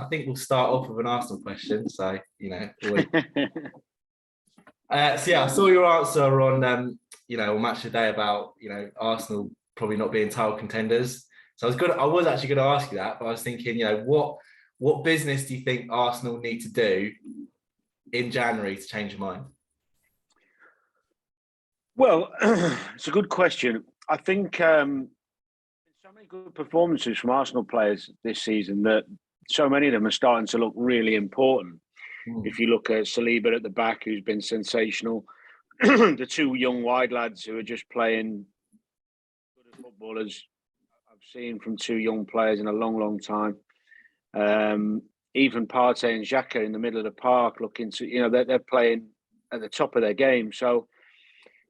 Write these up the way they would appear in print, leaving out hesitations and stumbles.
think we'll start off with an Arsenal question. So, always. So yeah, I saw your answer on, on Match of the Day about, Arsenal probably not being title contenders. So I was actually going to ask you that, but I was thinking, what business do you think Arsenal need to do in January to change your mind? Well, it's a good question. I think so many good performances from Arsenal players this season that so many of them are starting to look really important. If you look at Saliba at the back, who's been sensational, the two young wide lads who are just playing good footballers I've seen from two young players in a long, long time. Even Partey and Xhaka in the middle of the park, looking to, they're playing at the top of their game. So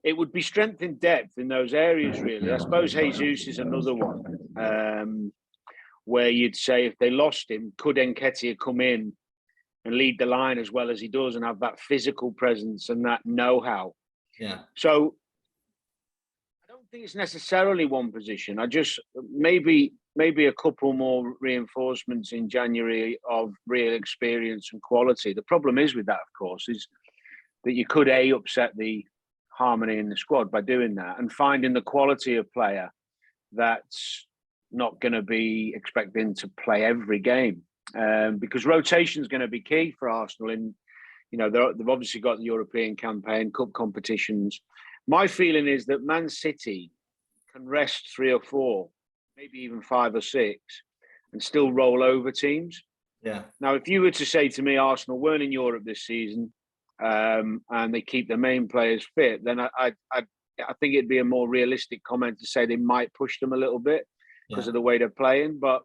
it would be strength in depth in those areas, really. I suppose Jesus is another one where you'd say if they lost him, could Nketiah come in and lead the line as well as he does and have that physical presence and that know-how? Yeah. So I don't think it's necessarily one position. I just maybe a couple more reinforcements in January of real experience and quality. The problem is with that, of course, is that you could upset the harmony in the squad by doing that and finding the quality of player that's not going to be expecting to play every game. Because rotation is going to be key for Arsenal. They've obviously got the European campaign, cup competitions. My feeling is that Man City can rest 3 or 4, maybe even 5 or 6, and still roll over teams. Yeah. Now, if you were to say to me, Arsenal weren't in Europe this season, and they keep their main players fit, then I think it'd be a more realistic comment to say they might push them a little bit because of the way they're playing. But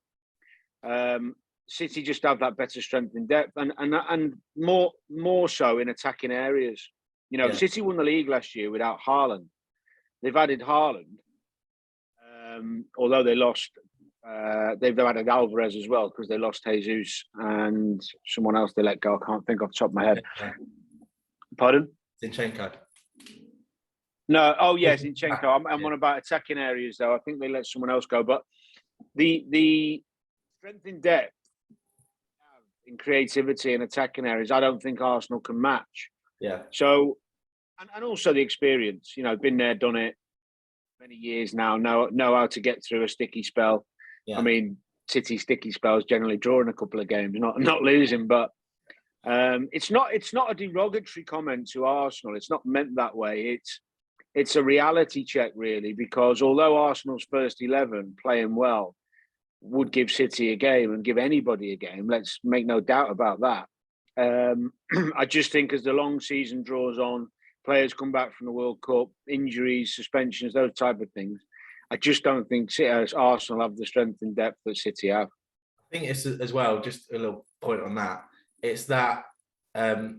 City just have that better strength in depth and more so in attacking areas. City won the league last year without Haaland. They've added Haaland, although they lost. They've added Alvarez as well because they lost Jesus and someone else they let go. I can't think off the top of my head. Pardon? Zinchenko. No. Oh yes, Zinchenko. I'm on about attacking areas though. I think they let someone else go. But the strength in depth, in creativity and attacking areas, I don't think Arsenal can match. Yeah. So, and also the experience. Been there, done it, many years now. Know how to get through a sticky spell. Yeah. I mean, City sticky spells generally drawing a couple of games, not losing. But it's not a derogatory comment to Arsenal. It's not meant that way. It's a reality check really, because although Arsenal's first 11 playing well would give City a game and give anybody a game. Let's make no doubt about that. I just think as the long season draws on, players come back from the World Cup, injuries, suspensions, those type of things, I just don't think Arsenal have the strength and depth that City have. I think it's as well, just a little point on that. It's that, for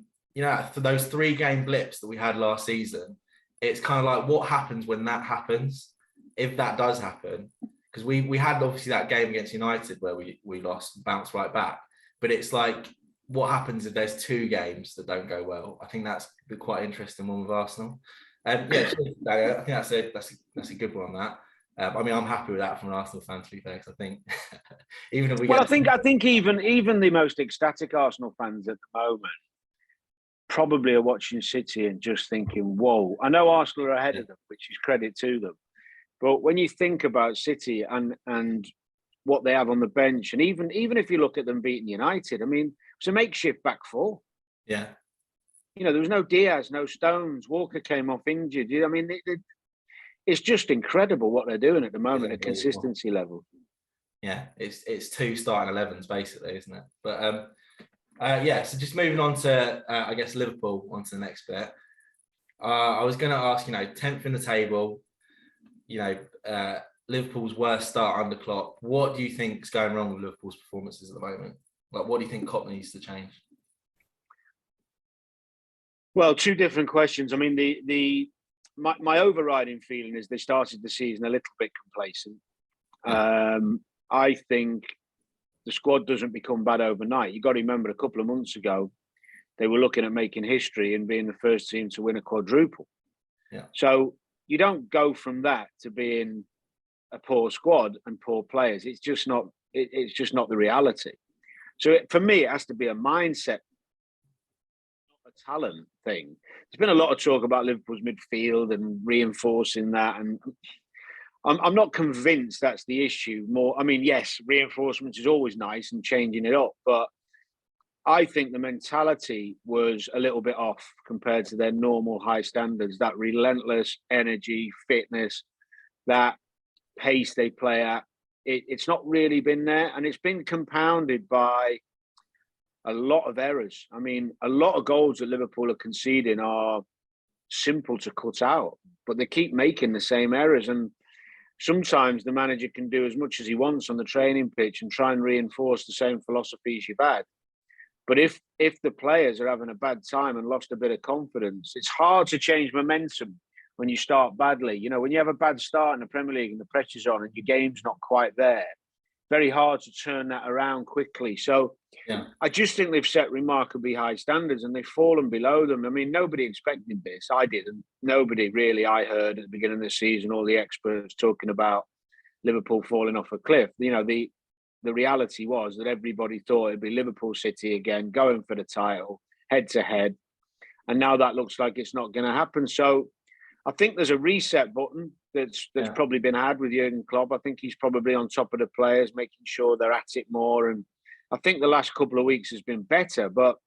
those 3-game blips that we had last season, it's kind of like what happens when that happens, if that does happen. Because we had obviously that game against United where we lost, bounced right back. But it's like, what happens if there's 2 games that don't go well? I think that's quite interesting one with Arsenal. I think that's a good one on that. I'm happy with that from an Arsenal fan, to be fair. I think even if we I think even the most ecstatic Arsenal fans at the moment probably are watching City and just thinking, "Whoa!" I know Arsenal are ahead of them, which is credit to them. But when you think about City and what they have on the bench, and even if you look at them beating United, I mean, it's a makeshift back 4. Yeah. There was no Diaz, no Stones. Walker came off injured. I mean, it's just incredible what they're doing at the moment at consistency level. Yeah, it's 2 starting 11s basically, isn't it? But so just moving on to I guess Liverpool, on to the next bit. I was going to ask, 10th in the table. Liverpool's worst start under Klopp. What do you think is going wrong with Liverpool's performances at the moment? Like, what do you think Klopp needs to change? Well, 2 different questions. I mean, my overriding feeling is they started the season a little bit complacent. I think the squad doesn't become bad overnight. You've got to remember, a couple of months ago, they were looking at making history and being the first team to win a quadruple. Yeah. So you don't go from that to being a poor squad and poor players. It's just not the reality. So for me, it has to be a mindset, not a talent thing. There's been a lot of talk about Liverpool's midfield and reinforcing that, and I'm not convinced that's the issue. More, I mean, yes, reinforcement is always nice and changing it up, but I think the mentality was a little bit off compared to their normal high standards. That relentless energy, fitness, that pace they play at, it's not really been there, and it's been compounded by a lot of errors. I mean, a lot of goals that Liverpool are conceding are simple to cut out, but they keep making the same errors. And sometimes the manager can do as much as he wants on the training pitch and try and reinforce the same philosophies you've had. But if the players are having a bad time and lost a bit of confidence, it's hard to change momentum when you start badly. You know, when you have a bad start in the Premier League and the pressure's on and your game's not quite there, very hard to turn that around quickly. So yeah, I just think they've set remarkably high standards and they've fallen below them. I mean, nobody expected this. I didn't. Nobody really. I heard at the beginning of the season all the experts talking about Liverpool falling off a cliff. You know, the reality was that everybody thought it'd be Liverpool City again, going for the title, head to head. And now that looks like it's not going to happen. So I think there's a reset button that's probably been had with Jurgen Klopp. I think he's probably on top of the players, making sure they're at it more. And I think the last couple of weeks has been better. But,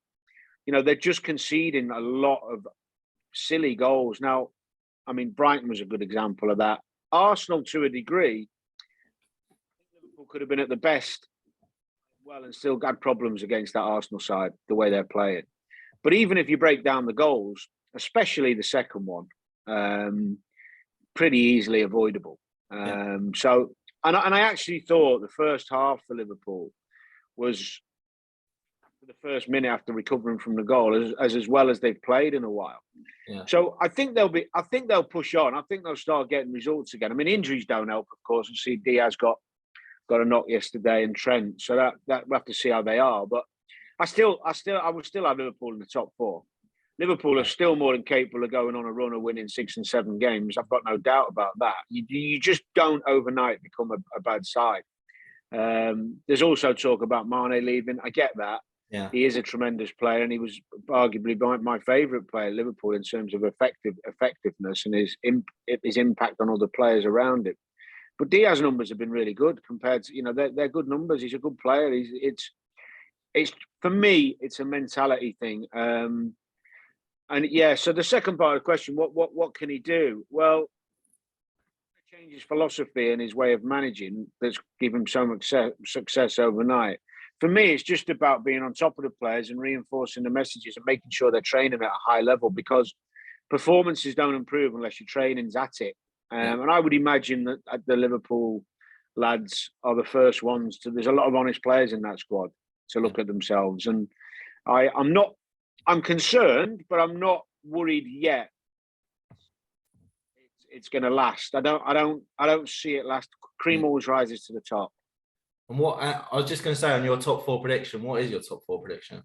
you know, they're just conceding a lot of silly goals. Now, I mean, Brighton was a good example of that. Arsenal, to a degree, Liverpool could have been at the best well and still had problems against that Arsenal side, the way they're playing. But even if you break down the goals, especially the second one, pretty easily avoidable. So, and I actually thought the first half for Liverpool was the first minute after recovering from the goal as well as they've played in a while. Yeah. So I think they'll push on. I think they'll start getting results again. I mean, injuries don't help, of course. And see, Diaz got a knock yesterday, and Trent. So that we'll have to see how they are. But I would still have Liverpool in the top four. Liverpool are still more than capable of going on a run of winning 6 and 7 games. I've got no doubt about that. You just don't overnight become a bad side. There's also talk about Mane leaving. I get that. Yeah. He is a tremendous player, and he was arguably my favourite player at Liverpool in terms of effectiveness and his impact on other players around him. But Diaz's numbers have been really good compared to, you know, they're good numbers. He's a good player. It's for me, it's a mentality thing. And yeah, so the second part of the question, what can he do? Well, change his philosophy and his way of managing that's given him so much success overnight. For me, it's just about being on top of the players and reinforcing the messages and making sure they're training at a high level, because performances don't improve unless your training's at it. And I would imagine that the Liverpool lads are the first ones to. There's a lot of honest players in that squad to look at themselves, and I'm concerned, but I'm not worried yet. It's going to last. I don't see it last. Cream always rises to the top. And what I was just going to say on your top 4 prediction, what is your top 4 prediction?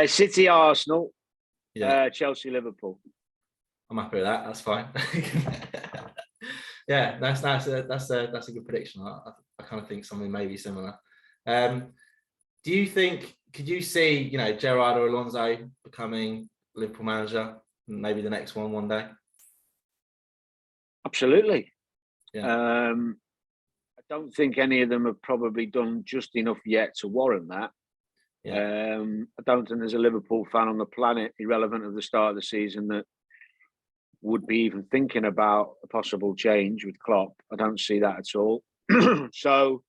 City, Arsenal, Chelsea, Liverpool. I'm happy with that. That's fine. Yeah, that's a good prediction. I kind of think something maybe similar. Do you think? Could you see, you know, Gerrard or Alonso becoming Liverpool manager? Maybe the next one day. Absolutely. Yeah. I don't think any of them have probably done just enough yet to warrant that. Yeah. I don't think there's a Liverpool fan on the planet, irrelevant of the start of the season, that would be even thinking about a possible change with Klopp. I don't see that at all. So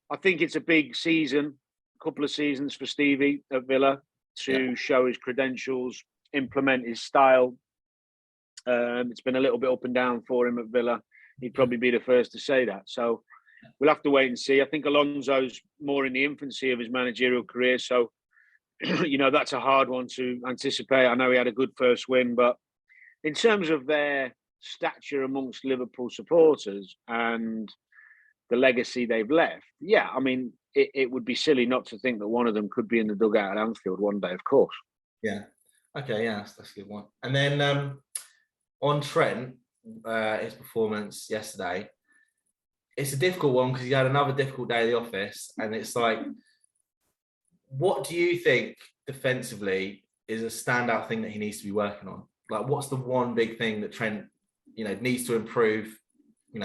I think it's a big season, couple of seasons for Stevie at Villa to show his credentials, implement his style. It's been a little bit up and down for him at Villa. He'd probably be the first to say that. So we'll have to wait and see. I think Alonso's more in the infancy of his managerial career. So, you know, that's a hard one to anticipate. I know he had a good first win, but in terms of their stature amongst Liverpool supporters and the legacy they've left, yeah, I mean, it would be silly not to think that one of them could be in the dugout at Anfield one day, of course. Yeah. Okay, yeah, that's a good one. And then on Trent, his performance yesterday, it's a difficult one because he had another difficult day at the office, and it's like, what do you think defensively is a standout thing that he needs to be working on? Like, what's the one big thing that Trent, needs to improve, in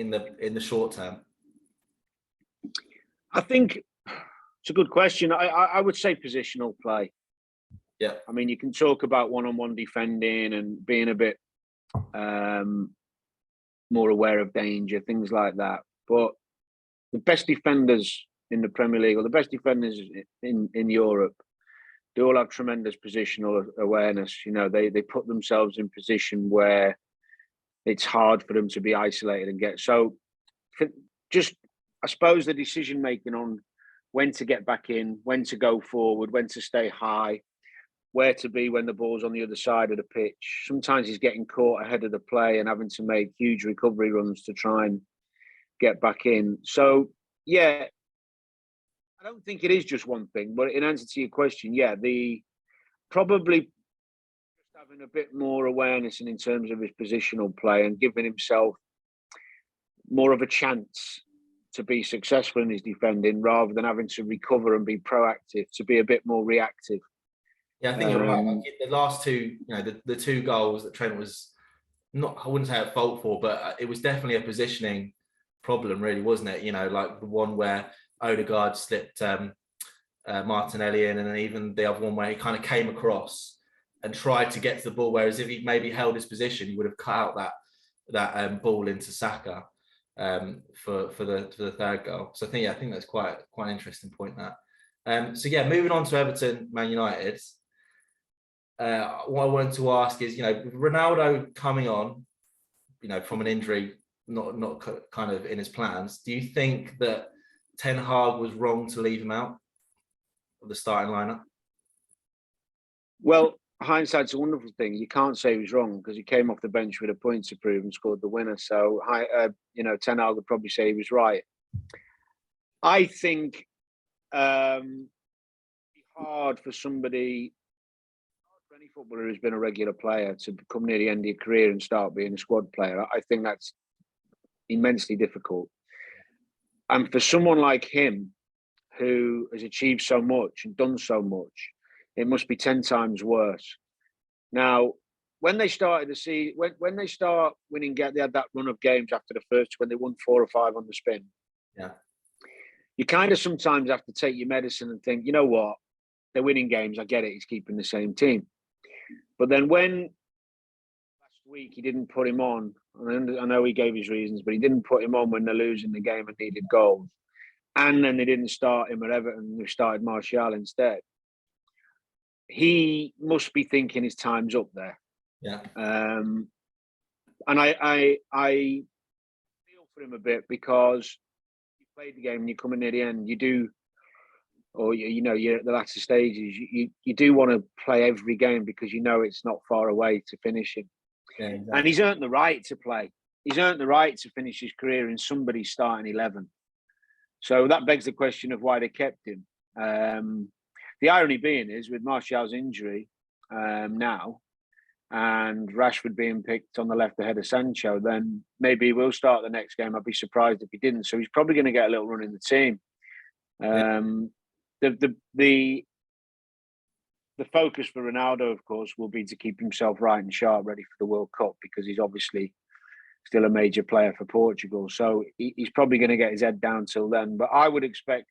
the short term? I think it's a good question. I would say positional play. Yeah. I mean, you can talk about one-on-one defending and being a bit more aware of danger, things like that. But the best defenders in the Premier League, or the best defenders in Europe, they all have tremendous positional awareness. They put themselves in position where it's hard for them to be isolated and get. So I suppose the decision making on when to get back in, when to go forward, when to stay high, where to be when the ball's on the other side of the pitch. Sometimes he's getting caught ahead of the play and having to make huge recovery runs to try and get back in. So, yeah, I don't think it is just one thing, but in answer to your question, yeah, probably just having a bit more awareness in terms of his positional play and giving himself more of a chance to be successful in his defending rather than having to recover and be proactive, to be a bit more reactive. Yeah, I think you're right. Like the last two, the two goals that Trent was not, I wouldn't say at fault for, but it was definitely a positioning problem, really, wasn't it? Like the one where Odegaard slipped Martinelli in, and then even the other one where he kind of came across and tried to get to the ball, whereas if he maybe held his position, he would have cut out that ball into Saka for the third goal. So I think that's quite an interesting point, that. So yeah, moving on to Everton, Man United. What I wanted to ask is, Ronaldo coming on, from an injury, not kind of in his plans. Do you think that Ten Hag was wrong to leave him out of the starting lineup? Well, hindsight's a wonderful thing. You can't say he was wrong because he came off the bench with a point to prove and scored the winner. So, Ten Hag would probably say he was right. I think it'd be hard for any footballer who's been a regular player to come near the end of your career and start being a squad player. I think that's immensely difficult. And for someone like him, who has achieved so much and done so much, it must be 10 times worse. Now, when they started the season, when they start winning, they had that run of games after the first, when they won 4 or 5 on the spin. Yeah. You kind of sometimes have to take your medicine and think, you know what, they're winning games. I get it. He's keeping the same team. But then when last week he didn't put him on, and I know he gave his reasons, but he didn't put him on when they're losing the game and needed goals. And then they didn't start him at Everton. They started Martial instead. He must be thinking his time's up there. Yeah. And I feel for him a bit because you played the game and you come in near the end. You do, or you're at the latter stages. You do want to play every game because it's not far away to finishing. Yeah, exactly. And he's earned the right to play. He's earned the right to finish his career in somebody's starting 11. So that begs the question of why they kept him. The irony being is with Martial's injury now and Rashford being picked on the left ahead of Sancho, then maybe he will start the next game. I'd be surprised if he didn't. So he's probably going to get a little run in the team. The focus for Ronaldo, of course, will be to keep himself right and sharp, ready for the World Cup, because he's obviously still a major player for Portugal. So he's probably going to get his head down till then. But I would expect,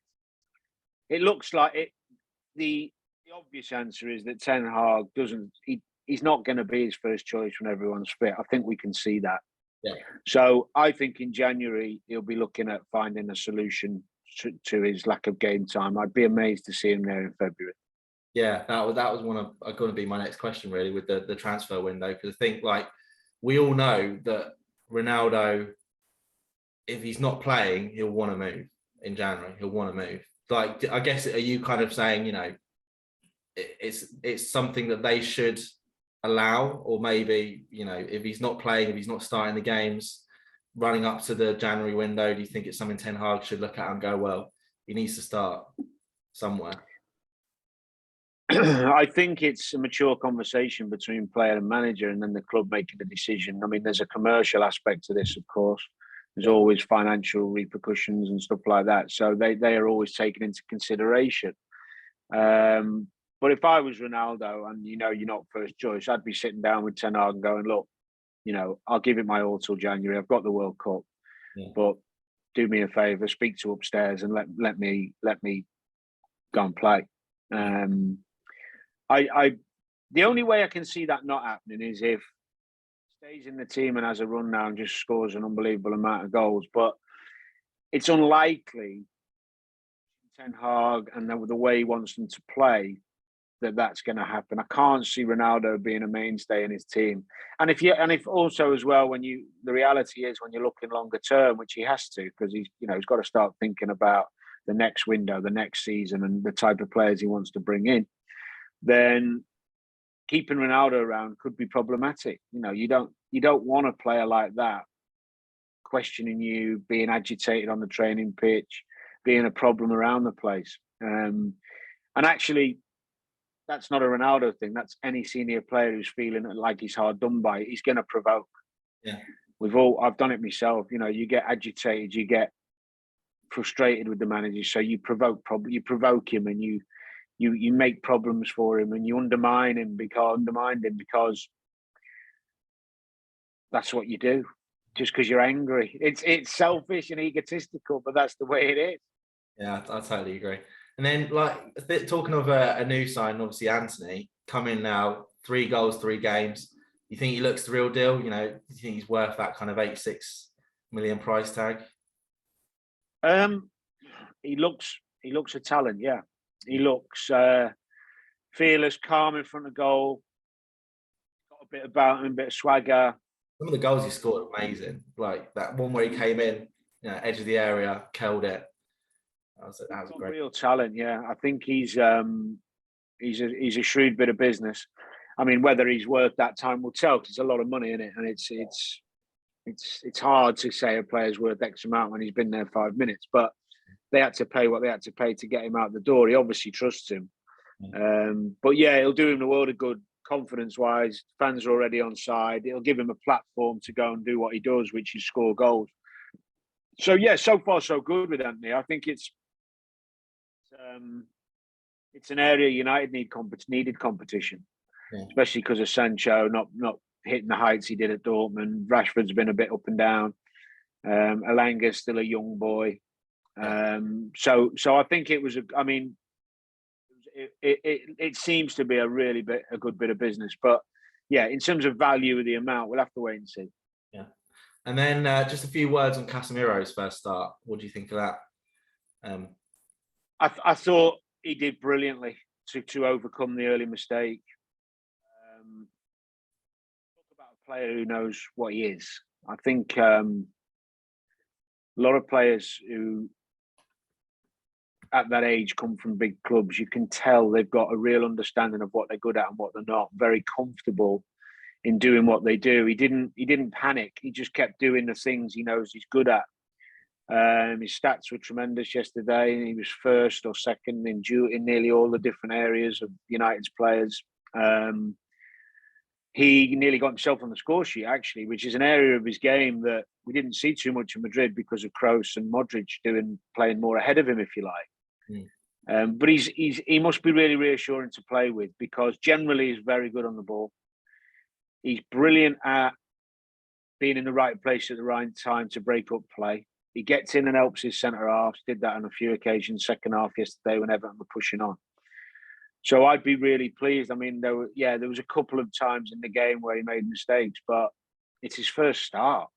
it looks like it. The obvious answer is that Ten Hag he's not going to be his first choice when everyone's fit. I think we can see that. Yeah. So I think in January he'll be looking at finding a solution to his lack of game time. I'd be amazed to see him there in February. Yeah, that was going to be my next question, really, with the transfer window, because I think, like, we all know that Ronaldo, if he's not playing, he'll want to move in January. He'll want to move. Like, I guess, are you kind of saying, it's something that they should allow, or maybe, if he's not playing, if he's not starting the games running up to the January window, do you think it's something Ten Hag should look at and go, well, he needs to start somewhere? I think it's a mature conversation between player and manager, and then the club making the decision. I mean, there's a commercial aspect to this, of course. There's always financial repercussions and stuff like that. So they are always taken into consideration. But if I was Ronaldo and you're not first choice, I'd be sitting down with Ten Hag and going, look, I'll give it my all till January. I've got the World Cup, but do me a favour, speak to upstairs and let me go and play. The only way I can see that not happening is if he stays in the team and has a run now and just scores an unbelievable amount of goals. But it's unlikely Ten Hag and the way he wants them to play that's going to happen. I can't see Ronaldo being a mainstay in his team. And if also as well, the reality is when you're looking longer term, which he has to, because he's got to start thinking about the next window, the next season, and the type of players he wants to bring in, then keeping Ronaldo around could be problematic. You don't want a player like that questioning you, being agitated on the training pitch, being a problem around the place. And actually, that's not a Ronaldo thing. That's any senior player who's feeling like he's hard done by. He's going to provoke. Yeah, I've done it myself. You get agitated, you get frustrated with the manager, so you provoke him, and you make problems for him, and you undermine him because that's what you do. Just because you're angry, it's selfish and egotistical, but that's the way it is. Yeah, I totally agree. And then, talking of a new sign, obviously Anthony coming now, 3 goals, 3 games. You think he looks the real deal? Do you think he's worth that kind of 86 million price tag? He looks a talent. Yeah, he looks fearless, calm in front of goal. Got a bit about him, a bit of swagger. Some of the goals he scored are amazing. Like that one where he came in, edge of the area, killed it. That was great. Real talent, yeah. I think he's a shrewd bit of business. I mean, whether he's worth that time will tell, because it's a lot of money in it, and it's hard to say a player's worth X amount when he's been there 5 minutes. But they had to pay what they had to pay to get him out the door. He obviously trusts him. But yeah, it'll do him the world of good, confidence-wise. Fans are already on side. It'll give him a platform to go and do what he does, which is score goals. So yeah, so far so good with Anthony. I think it's an area United needed competition, especially because of Sancho not hitting the heights he did at Dortmund. Rashford's been a bit up and down. Elanga's still a young boy. So I think it was it seems to be a good bit of business. But yeah, in terms of value of the amount, we'll have to wait and see. Yeah. And then just a few words on Casemiro's first start. What do you think of that? I thought he did brilliantly to overcome the early mistake. Talk about a player who knows what he is. I think a lot of players who at that age come from big clubs, you can tell they've got a real understanding of what they're good at and what they're not. Very comfortable in doing what they do. He didn't panic. He just kept doing the things he knows he's good at. His stats were tremendous yesterday. He was first or second in nearly all the different areas of United's players. He nearly got himself on the score sheet, actually, which is an area of his game that we didn't see too much in Madrid because of Kroos and Modric playing more ahead of him, if you like. But he must be really reassuring to play with, because generally he's very good on the ball. He's brilliant at being in the right place at the right time to break up play. He gets in and helps his centre halves. Did that on a few occasions, second half yesterday when Everton were pushing on. So I'd be really pleased. I mean, there was a couple of times in the game where he made mistakes, but it's his first start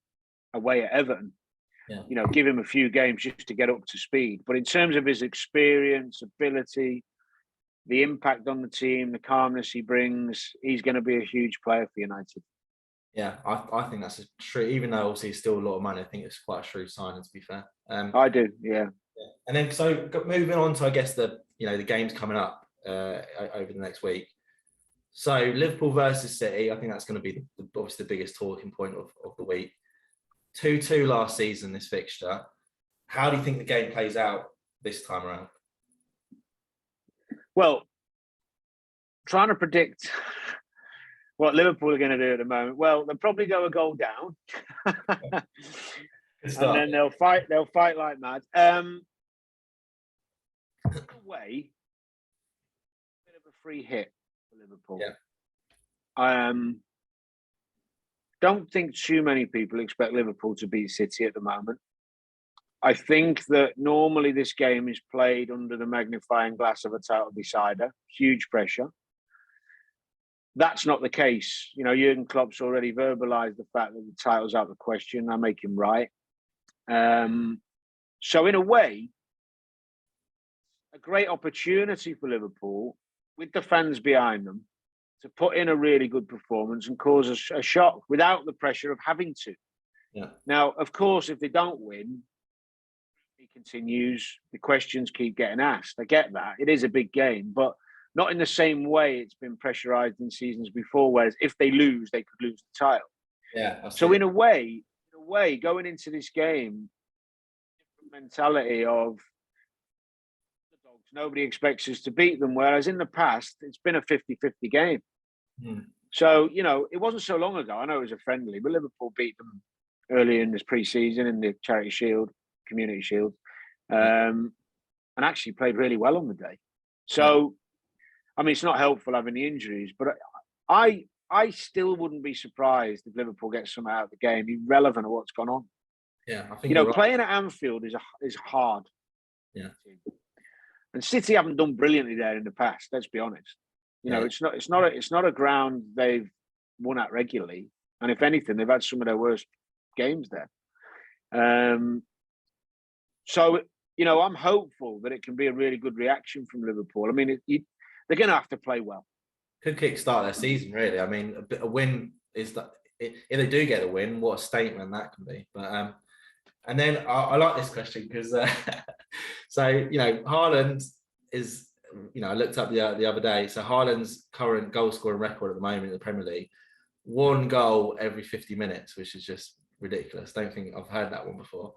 away at Everton. Yeah. Give him a few games just to get up to speed. But in terms of his experience, ability, the impact on the team, the calmness he brings, he's going to be a huge player for United. Yeah, I think that's a true. Even though obviously it's still a lot of money, I think it's quite a true signing, to be fair. I do, yeah. And then so moving on to, I guess, the games coming up over the next week. So Liverpool versus City, I think that's going to be obviously the biggest talking point of the week. 2-2 last season, this fixture. How do you think the game plays out this time around? Well, trying to predict what Liverpool are going to do at the moment. Well, they'll probably go a goal down because and then they'll fight like mad. In a way, a bit of a free hit for Liverpool. Don't think too many people expect Liverpool to beat City at the moment. I think that normally this game is played under the magnifying glass of a title decider, huge pressure. That's not the case. You know, Jurgen Klopp's already verbalised the fact that the title's out of the question. I make him right. So in a way, a great opportunity for Liverpool with the fans behind them to put in a really good performance and cause a shock without the pressure of having to. Yeah. Now, of course, if they don't win, it continues. The questions keep getting asked. I get that. It is a big game, but not in the same way it's been pressurized in seasons before, whereas if they lose, they could lose the title. Yeah. So in a way, going into this game, different mentality of the dogs. Nobody expects us to beat them, whereas in the past, it's been a 50-50 game. So, you know, it wasn't so long ago. I know it was a friendly, but Liverpool beat them early in this pre-season in the Charity Shield, Community Shield, and actually played really well on the day. So, I mean, it's not helpful having the injuries, but I still wouldn't be surprised if Liverpool gets some out of the game, irrelevant of what's gone on. Yeah, I think you know, playing at Anfield is hard. Yeah, and City haven't done brilliantly there in the past. Let's be honest. You know, it's not a ground they've won at regularly, and if anything, they've had some of their worst games there. So, you know, I'm hopeful that it can be a really good reaction from Liverpool. I mean, they're going to have to play well. Could kickstart their season, really. I mean, a win is that if they do get a win, what a statement that can be. But and then I like this question because so you know, Haaland is, you know, I looked up the other day. So Haaland's current goal scoring record at the moment in the Premier League, 1 goal every 50 minutes, which is just ridiculous. Don't think I've heard that one before.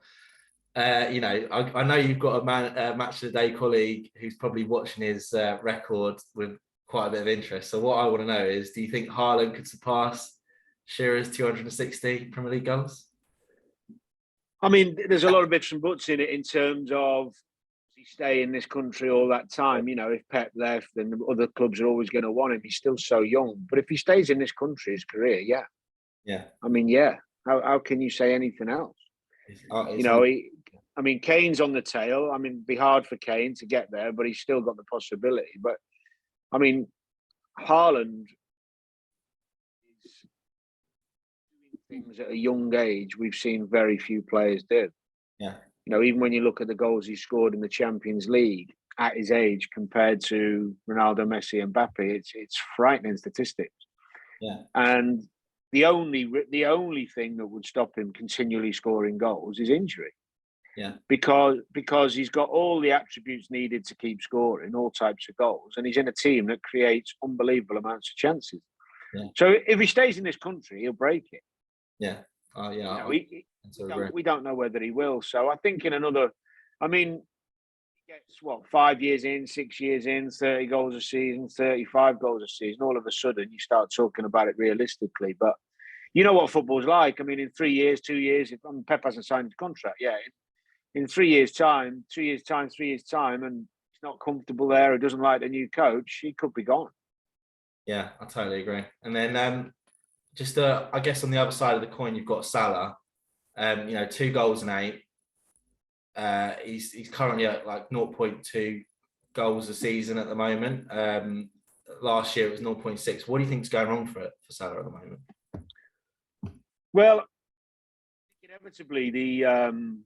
You know, I know you've got a match of the day colleague who's probably watching his record with quite a bit of interest. So what I want to know is, do you think Haaland could surpass Shearer's 260 Premier League goals? I mean, there's a lot of ifs and buts in it in terms of he stay in this country all that time. You know, if Pep left, then the other clubs are always going to want him. He's still so young. But if he stays in this country, his career, yeah. I mean, yeah. How can you say anything else? You know, I mean, Kane's on the tail. I mean, it'd be hard for Kane to get there, but he's still got the possibility. But, I mean, Haaland is doing things at a young age we've seen very few players do. Yeah. You know, even when you look at the goals he scored in the Champions League at his age compared to Ronaldo, Messi and Mbappe, it's frightening statistics. Yeah. And the only thing that would stop him continually scoring goals is injury. Yeah. Because he's got all the attributes needed to keep scoring all types of goals, and he's in a team that creates unbelievable amounts of chances. Yeah. So if he stays in this country, he'll break it. Yeah. Yeah. You know, we don't know whether he will. So I think he gets 5 years in, 6 years in, 30 goals a season, 35 goals a season. All of a sudden, you start talking about it realistically. But you know what football's like. I mean, in 3 years, 2 years, if Pep hasn't signed his contract, in 3 years' time, 2 years' time, 3 years' time, and he's not comfortable there or doesn't like the new coach, he could be gone. Yeah, I totally agree. And then just I guess on the other side of the coin, you've got Salah. You know, 2 goals and 8. He's currently at like 0.2 goals a season at the moment. Last year it was 0.6. What do you think's going wrong for Salah at the moment? Well, inevitably the form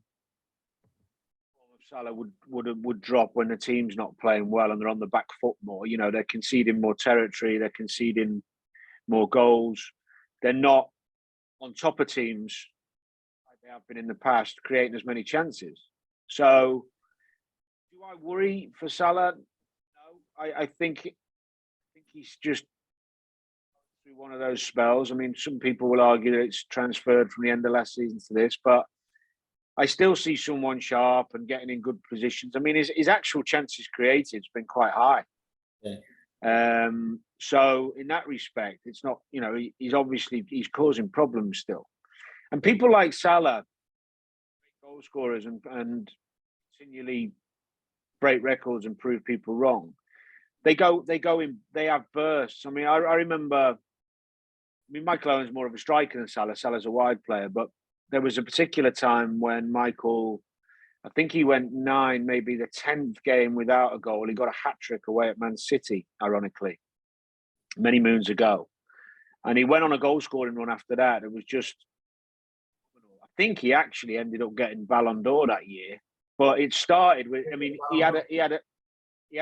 of Salah would drop when the team's not playing well and they're on the back foot more. You know, they're conceding more territory, they're conceding more goals. They're not on top of teams like they have been in the past, creating as many chances. So, do I worry for Salah? No, I think he's just through one of those spells. I mean, some people will argue that it's transferred from the end of last season to this, but I still see someone sharp and getting in good positions. I mean, his actual chances created has been quite high. Yeah. So in that respect, it's not, you know, he's causing problems still. And people like Salah, goal scorers and continually break records and prove people wrong. They have bursts. I mean, I remember. I mean, Michael Owen's more of a striker than Salah. Salah's a wide player, but there was a particular time when Michael, I think he went 9, maybe the 10th game without a goal. He got a hat trick away at Man City, ironically, many moons ago, and he went on a goal scoring run after that. It was just, I think he actually ended up getting Ballon d'Or that year. But it started with, I mean, he had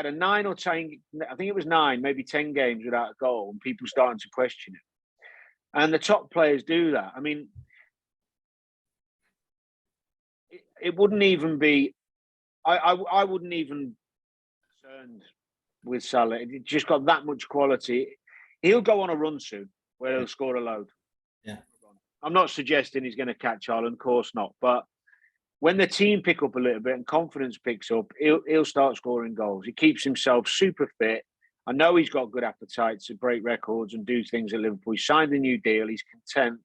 a 9 or 10, I think it was 9, maybe 10 games without a goal, and people starting to question it. And the top players do that. I mean, it wouldn't even be. I wouldn't even be concerned with Salah. It just got that much quality. He'll go on a run soon where he'll score a load. Yeah. I'm not suggesting he's going to catch Haaland, of course not. But when the team pick up a little bit and confidence picks up, he'll start scoring goals. He keeps himself super fit. I know he's got good appetite to break records and do things at Liverpool. He signed a new deal. He's content.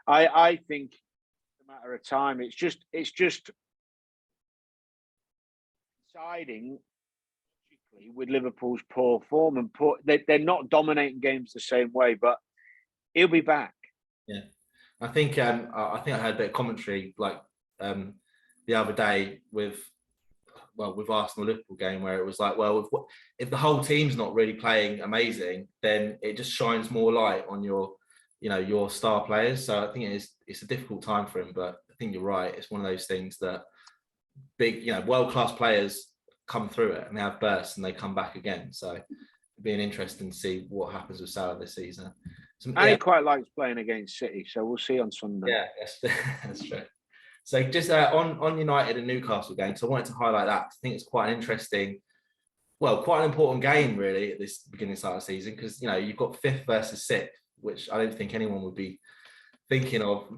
I think it's a matter of time. It's just deciding with Liverpool's poor form and they're not dominating games the same way, but he'll be back. Yeah, I think I heard a bit of commentary like the other day with Arsenal Liverpool game where it was like, well, if the whole team's not really playing amazing, then it just shines more light on your star players. So I think it's a difficult time for him, but I think you're right. It's one of those things that big, world-class players come through it and they have bursts and they come back again. So it'd be an interesting to see what happens with Salah this season. And he quite likes playing against City, so we'll see on Sunday. Yeah, that's true. So just on United and Newcastle game, so I wanted to highlight that. I think it's quite an interesting, quite an important game really at this beginning start of the season because you've got 5th versus 6th, which I don't think anyone would be thinking of.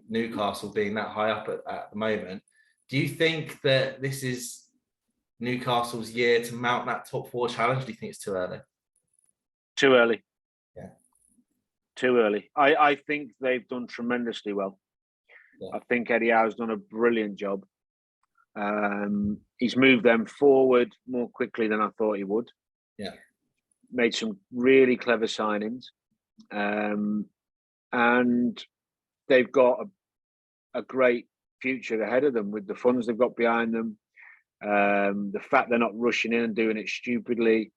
Newcastle being that high up at the moment. Do you think that this is Newcastle's year to mount that top 4 challenge? Do you think it's too early? Too early. Yeah. Too early. I think they've done tremendously well. Yeah. I think Eddie Howe's done a brilliant job. He's moved them forward more quickly than I thought he would. Yeah. Made some really clever signings. And they've got a great future ahead of them with the funds they've got behind them. The fact they're not rushing in and doing it stupidly.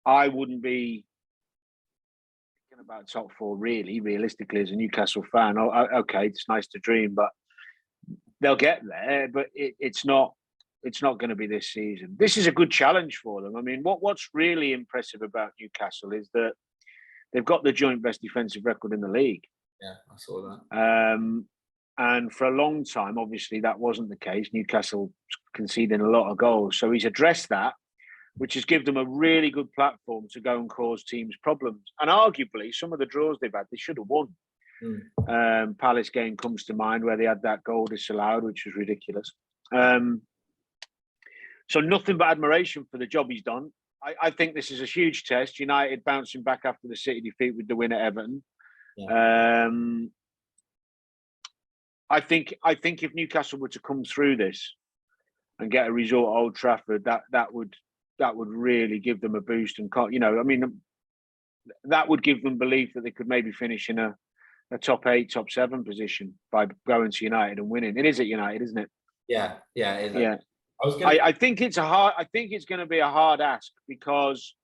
I wouldn't be thinking about top 4 really, realistically, as a Newcastle fan. Okay, it's nice to dream, but they'll get there. But it's not going to be this season. This is a good challenge for them. I mean, what's really impressive about Newcastle is that they've got the joint best defensive record in the league. Yeah, I saw that. And for a long time, obviously, that wasn't the case. Newcastle conceding a lot of goals. So he's addressed that, which has given them a really good platform to go and cause teams problems. And arguably, some of the draws they've had, they should have won. Palace game comes to mind where they had that goal disallowed, which was ridiculous. So nothing but admiration for the job he's done. I think this is a huge test. United bouncing back after the City defeat with the win at Everton. Yeah. I think if Newcastle were to come through this and get a result at Old Trafford, that would really give them a boost. And that would give them belief that they could maybe finish in a top 8, top 7 position by going to United and winning. It is at United, isn't it? Yeah, it is. Yeah. I think it's going to be a hard ask because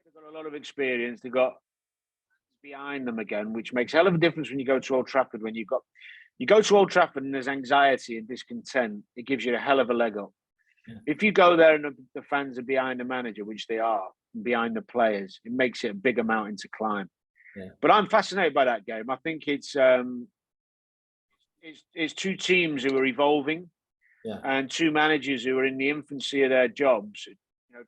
they've got a lot of experience. They've got behind them again, which makes a hell of a difference when you go to Old Trafford. When you go to Old Trafford and there's anxiety and discontent, it gives you a hell of a leg up. Yeah. If you go there and the fans are behind the manager, which they are, and behind the players, it makes it a bigger mountain to climb. Yeah. But I'm fascinated by that game. I think it's 2 teams who are evolving, and 2 managers who are in the infancy of their jobs,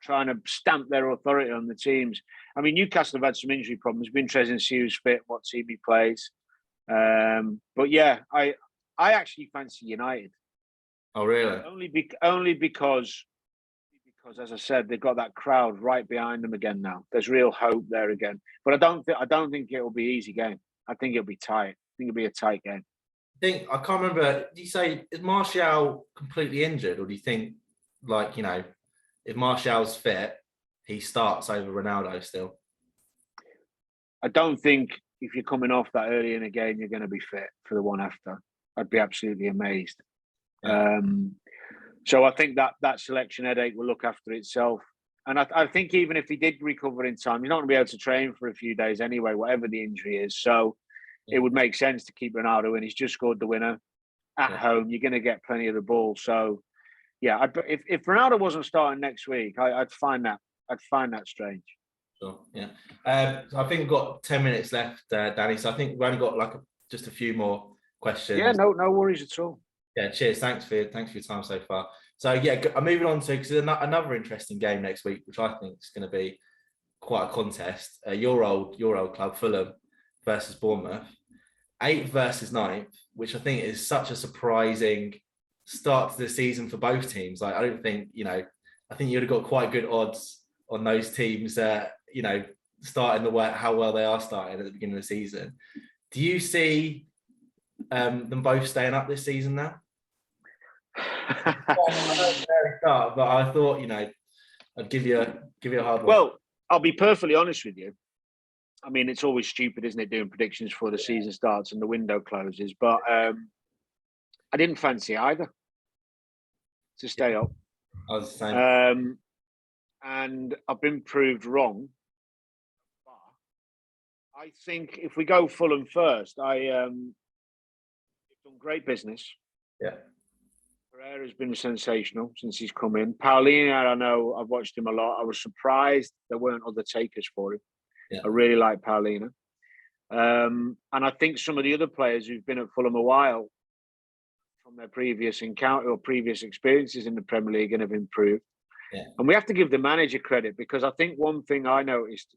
trying to stamp their authority on the teams. I mean, Newcastle have had some injury problems. It's been interesting to see who's fit, what team he plays. But yeah, I actually fancy United. Oh, really? Only because, as I said, they've got that crowd right behind them again now. There's real hope there again. But I don't think it'll be an easy game. I think it'll be tight. I think it'll be a tight game. think I can't remember. Do you say is Martial completely injured, or do you think if Martial's fit, he starts over Ronaldo still? I don't think if you're coming off that early in a game, you're going to be fit for the one after. I'd be absolutely amazed. Yeah. So I think that selection headache will look after itself. And I think even if he did recover in time, he's not going to be able to train for a few days anyway, whatever the injury is. So it would make sense to keep Ronaldo in. He's just scored the winner at home. You're going to get plenty of the ball. So yeah, if Ronaldo wasn't starting next week, I'd find that strange. Sure. Yeah. So I think we've got 10 minutes left, Danny. So I think we've only got just a few more questions. Yeah, no worries at all. Yeah, cheers. Thanks for your time so far. So yeah, I'm moving on to because another interesting game next week, which I think is going to be quite a contest. Your old club, Fulham versus Bournemouth, 8th versus 9th, which I think is such a surprising start to the season for both teams. I don't think I think you'd have got quite good odds on those teams. Starting how well they are starting at the beginning of the season. Do you see them both staying up this season now? But I thought, I'd give you a hard one. Well, I'll be perfectly honest with you. I mean, it's always stupid, isn't it, doing predictions before the season starts and the window closes? But I didn't fancy either to stay up. I was the same. And I've been proved wrong. I think if we go Fulham first, I've done great business. Yeah. Pereira's been sensational since he's come in. Paulina, I know I've watched him a lot. I was surprised there weren't other takers for him. Yeah. I really like Paulina. And I think some of the other players who've been at Fulham a while from their previous encounter or previous experiences in the Premier League and have improved. Yeah. And we have to give the manager credit because I think one thing I noticed,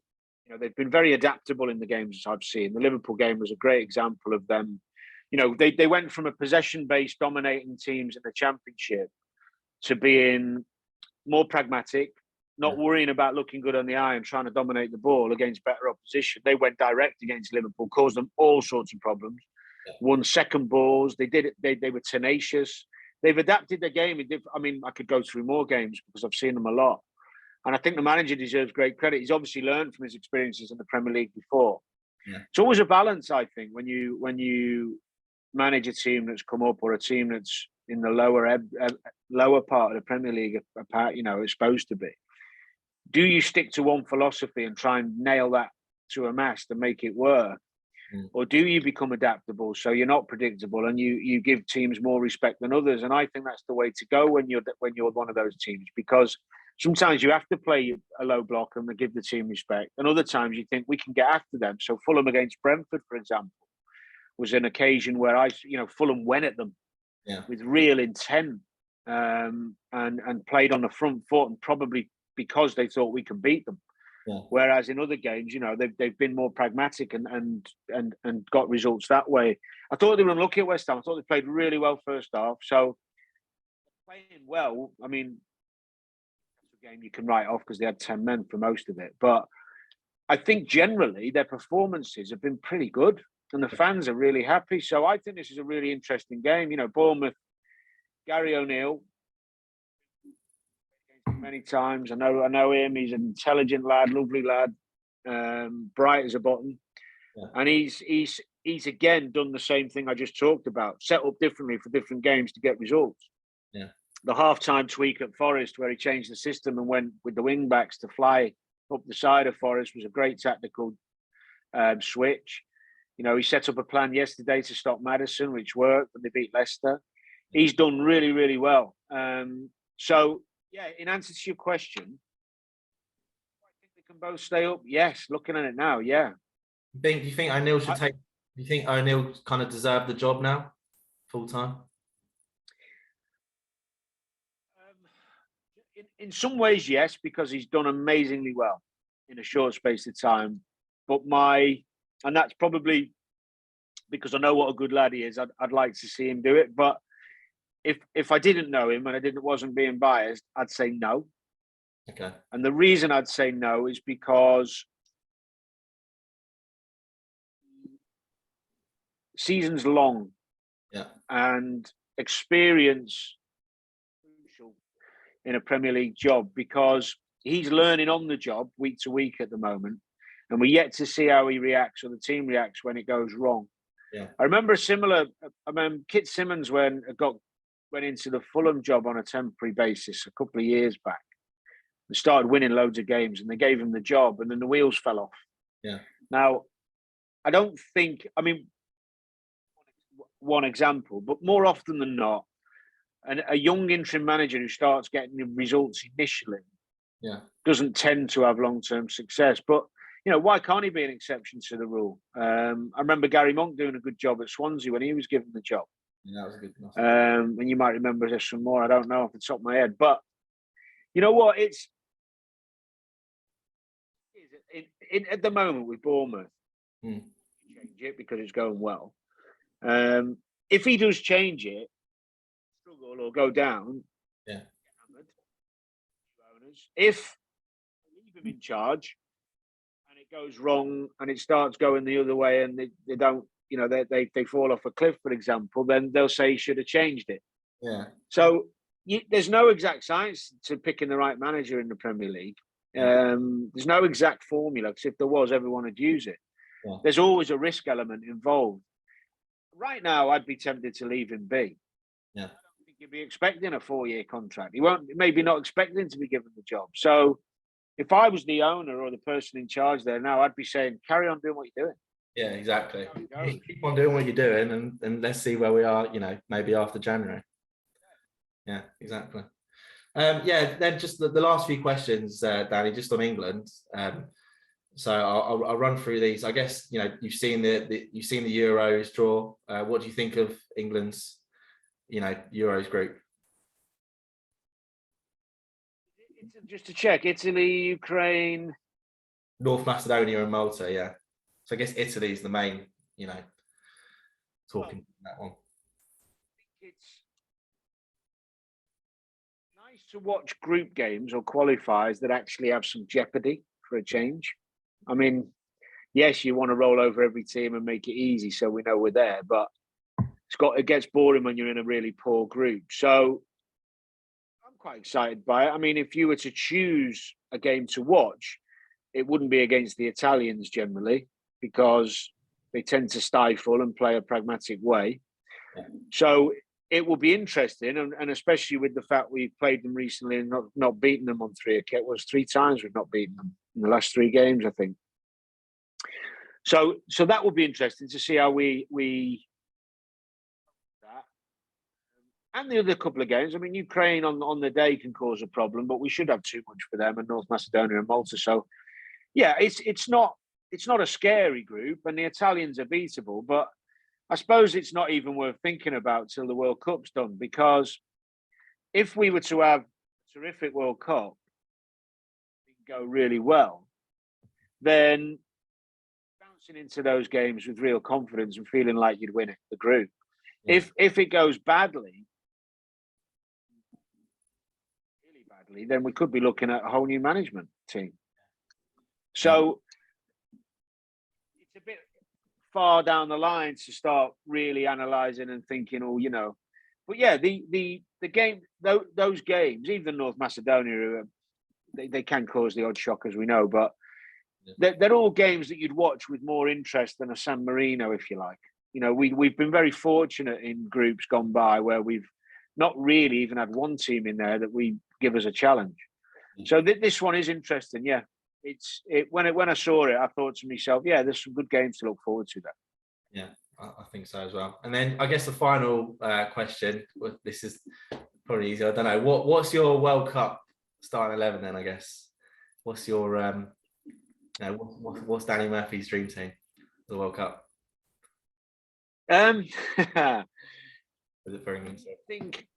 they've been very adaptable in the games I've seen. The Liverpool game was a great example of them. They went from a possession-based dominating teams in the Championship to being more pragmatic, not worrying about looking good on the eye and trying to dominate the ball against better opposition. They went direct against Liverpool, caused them all sorts of problems, won second balls. They did it. They were tenacious. They've adapted their game. I could go through more games because I've seen them a lot. And I think the manager deserves great credit. He's obviously learned from his experiences in the Premier League before. Yeah. It's always a balance, I think, when you manage a team that's come up or a team that's in the lower part of the Premier League, it's supposed to be. Do you stick to one philosophy and try and nail that to a mast and make it work? Or do you become adaptable so you're not predictable and you give teams more respect than others? And I think that's the way to go when you're one of those teams, because sometimes you have to play a low block and give the team respect. And other times you think we can get after them. So Fulham against Brentford, for example, was an occasion where Fulham went at them with real intent and played on the front foot, and probably because they thought we could beat them. Yeah. Whereas in other games, they've been more pragmatic and got results that way. I thought they were unlucky at West Ham. I thought they played really well first half. So playing well, I mean, that's a game you can write off because they had 10 men for most of it. But I think generally their performances have been pretty good and the fans are really happy. So I think this is a really interesting game. Bournemouth, Gary O'Neill, many times. I know him. He's an intelligent lad, lovely lad, bright as a button. Yeah. And he's again done the same thing I just talked about, set up differently for different games to get results. Yeah. The halftime tweak at Forest, where he changed the system and went with the wing backs to fly up the side of Forest, was a great tactical switch. He set up a plan yesterday to stop Maddison, which worked, but they beat Leicester. He's done really, really well. So, yeah, in answer to your question, I think they can both stay up. Yes, looking at it now, yeah. Do you think O'Neill should take? Do you think O'Neill kind of deserved the job now, full time? In some ways, yes, because he's done amazingly well in a short space of time. But and that's probably because I know what a good lad he is. I'd like to see him do it, but if I didn't know him and wasn't being biased, I'd say no. Okay. And the reason I'd say no is because season's long Yeah. And experience crucial in a Premier League job, because he's learning on the job week to week at the moment, and we're yet to see how he reacts or the team reacts when it goes wrong. Yeah. I remember Kit Simmons went into the Fulham job on a temporary basis a couple of years back. They started winning loads of games, and they gave him the job, and then the wheels fell off. Yeah. Now, I don't think, one example, but more often than not, a young interim manager who starts getting the results initially doesn't tend to have long-term success. But, why can't he be an exception to the rule? I remember Gary Monk doing a good job at Swansea when he was given the job. Yeah, that was a good enough. And you might remember there's some more, I don't know off the top of my head. But you know what? It's at the moment with Bournemouth, change it because it's going well. If he does change it, struggle or go down, if leave him in charge and it goes wrong and it starts going the other way and they don't, they fall off a cliff, for example, then they'll say he should have changed it. Yeah. So there's no exact science to picking the right manager in the Premier League. There's no exact formula, because if there was, everyone would use it. Yeah. There's always a risk element involved. Right now, I'd be tempted to leave him be. Yeah. I don't think he'd be expecting a 4-year contract. He won't, maybe not expecting to be given the job. So if I was the owner or the person in charge there now, I'd be saying, carry on doing what you're doing. Yeah, exactly. Keep on doing what you're doing, and let's see where we are, maybe after January. Yeah, exactly. Then just the last few questions, Danny, just on England. So I'll run through these. I guess you've seen the Euros draw. What do you think of England's Euros group? Just to check, Italy, Ukraine, North Macedonia, and Malta. Yeah. So I guess Italy's the main, talking that one. I think it's nice to watch group games or qualifiers that actually have some jeopardy for a change. I mean, yes, you want to roll over every team and make it easy so we know we're there, but it gets boring when you're in a really poor group. So I'm quite excited by it. I mean, if you were to choose a game to watch, it wouldn't be against the Italians generally, because they tend to stifle and play a pragmatic way. Yeah. So it will be interesting, and especially with the fact we've played them recently and not beaten them on 3 times we've not beaten them in the last 3 games, I think. So that will be interesting to see how we that. And the other couple of games. I mean, Ukraine on the day can cause a problem, but we should have too much for them, and North Macedonia and Malta. So yeah, it's not a scary group, and the Italians are beatable, but I suppose it's not even worth thinking about till the World Cup's done, because if we were to have a terrific World Cup, go really well, then bouncing into those games with real confidence and feeling like you'd win the group. Yeah. If it goes badly, really badly, then we could be looking at a whole new management team. So it's a bit far down the line to start really analysing and thinking, but yeah, the game, those games, even North Macedonia, they can cause the odd shock, as we know, but they're all games that you'd watch with more interest than a San Marino, if you like. We've been very fortunate in groups gone by where we've not really even had one team in there that we give us a challenge. So this one is interesting, yeah. When I saw it, I thought to myself, yeah, there's some good games to look forward to there. Yeah, I think so as well. And then I guess the final question, this is probably easy. I don't know. What's your World Cup starting 11 then? I guess. What's your what's Danny Murphy's dream team for the World Cup? Is it for England? I think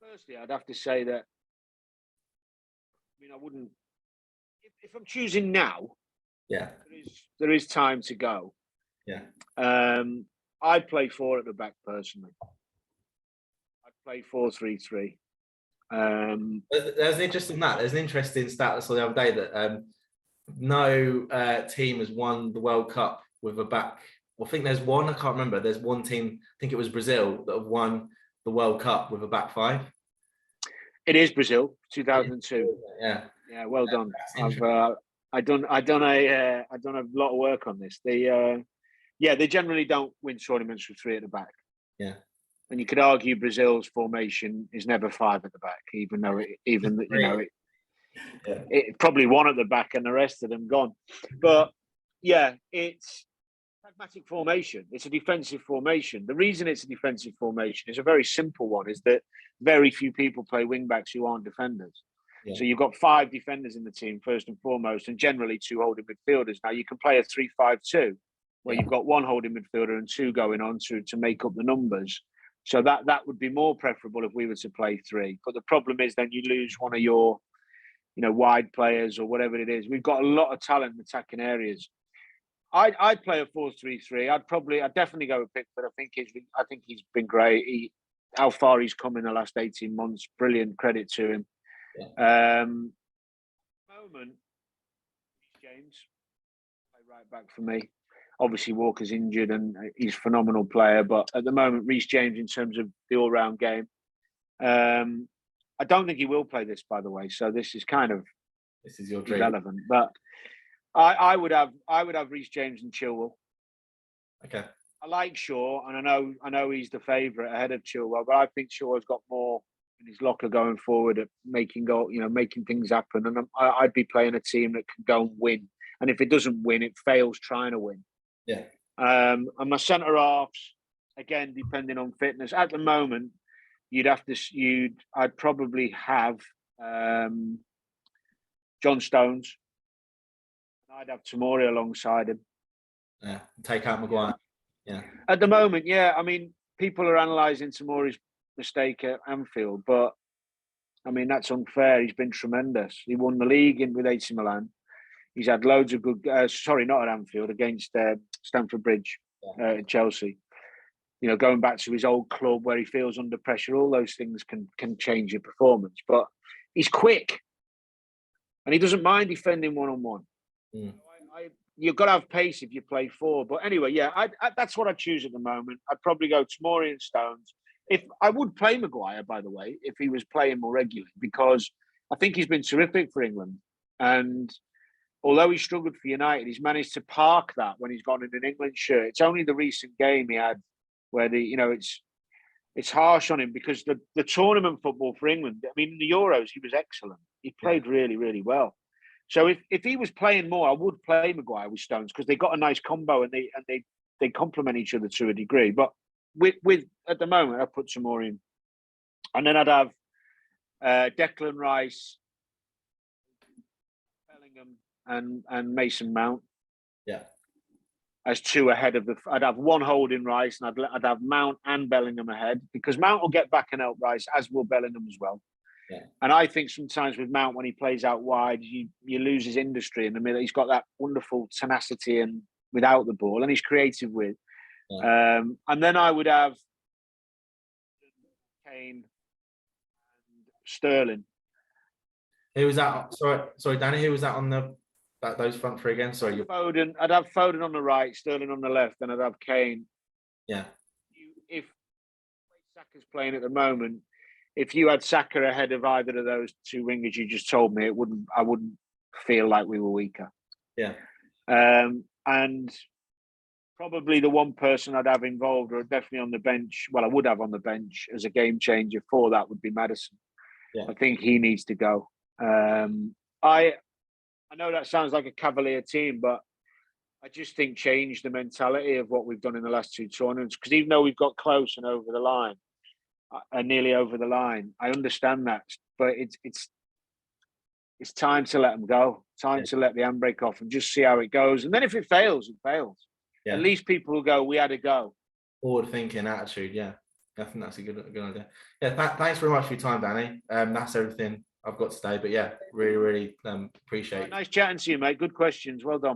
firstly, I'd have to say that. I wouldn't. If I'm choosing now, yeah, there is time to go. Yeah. I'd play 4 at the back personally. I'd play 4-3-3. There's an interesting that. There's an interesting stat I saw the other day that no team has won the World Cup with a back I think there's one, I can't remember. There's one team, I think it was Brazil, that have won the World Cup with a back five. It is Brazil, 2002. Yeah. Yeah, well done. I've done a lot of work on this. They generally don't win tournaments with three at the back. Yeah. And you could argue Brazil's formation is never five at the back, even though it probably one at the back and the rest of them gone. But yeah, it's pragmatic formation. It's a defensive formation. The reason it's a defensive formation is a very simple one: is that very few people play wing backs who aren't defenders. Yeah. So you've got 5 defenders in the team first and foremost, and generally 2 holding midfielders. Now you can play a 3-5-2 where you've got 1 holding midfielder and 2 going on to make up the numbers. So that would be more preferable if we were to play 3. But the problem is then you lose one of your, wide players or whatever it is. We've got a lot of talent in attacking areas. I'd play a 4-3-3. I'd definitely go with Pickford. I think he's been great. How far he's come in the last 18 months, brilliant credit to him. Yeah. At the moment, James, play right back for me. Obviously, Walker's injured and he's a phenomenal player. But at the moment, Reece James, in terms of the all-round game, I don't think he will play this, by the way. So this is your dream. Irrelevant. But I would have Reece James and Chilwell. Okay. I like Shaw, and I know he's the favourite ahead of Chilwell, but I think Shaw's got more in his locker going forward at making things happen. And I'd be playing a team that can go and win. And if it doesn't win, it fails trying to win. Yeah. And my centre halves, again, depending on fitness. At the moment, I'd probably have John Stones. And I'd have Tomori alongside him. Yeah. Take out Maguire. Yeah. At the moment, yeah. I mean, people are analysing Tomori's mistake at Anfield, but I mean, that's unfair. He's been tremendous. He won the league with AC Milan. He's had loads of good. Not at Anfield, against Stamford Bridge at Chelsea. Going back to his old club where he feels under pressure, all those things can change your performance. But he's quick, and he doesn't mind defending one-on-one. Mm. You've got to have pace if you play 4. But anyway, yeah, that's what I choose at the moment. I'd probably go Tomori and Stones. If I would play Maguire, by the way, if he was playing more regularly, because I think he's been terrific for England. And although he struggled for United, he's managed to park that when he's gone in an England shirt. It's only the recent game he had where it's harsh on him, because the tournament football for England, I mean, in the Euros, he was excellent. He played really, really well. So if he was playing more, I would play Maguire with Stones, because they got a nice combo and they complement each other to a degree. But with at the moment, I put some more in, and then I'd have Declan Rice, Bellingham, and Mason Mount. Yeah, as 2 ahead of I'd have 1 holding Rice, and I'd have Mount and Bellingham ahead, because Mount will get back and help Rice, as will Bellingham as well. Yeah. And I think sometimes with Mount, when he plays out wide, you lose his industry in the middle. He's got that wonderful tenacity and without the ball, and he's creative with. Yeah. And then I would have Kane and Sterling. Who was that? Sorry, Danny. Who was that on those front 3 again? Sorry, Foden. I'd have Foden on the right, Sterling on the left, and I'd have Kane. Yeah. If Saka's playing at the moment, if you had Saka ahead of either of those 2 wingers you just told me, I wouldn't feel like we were weaker. Yeah. And probably the one person I'd have involved, or definitely on the bench, I would have on the bench as a game changer for that, would be Maddison. Yeah. I think he needs to go. I know that sounds like a cavalier team, but I just think change the mentality of what we've done in the last 2 tournaments. Because even though we've got close and over the line, nearly over the line, I understand that, but it's time to let them go. Time to let the handbrake off and just see how it goes. And then if it fails, it fails. Yeah. At least people will go, we had a go. Forward-thinking attitude, yeah. I think that's a good idea. Yeah, thanks very much for your time, Danny. That's everything I've got today. But yeah, really, really appreciate it. Nice chatting to you, mate. Good questions. Well done.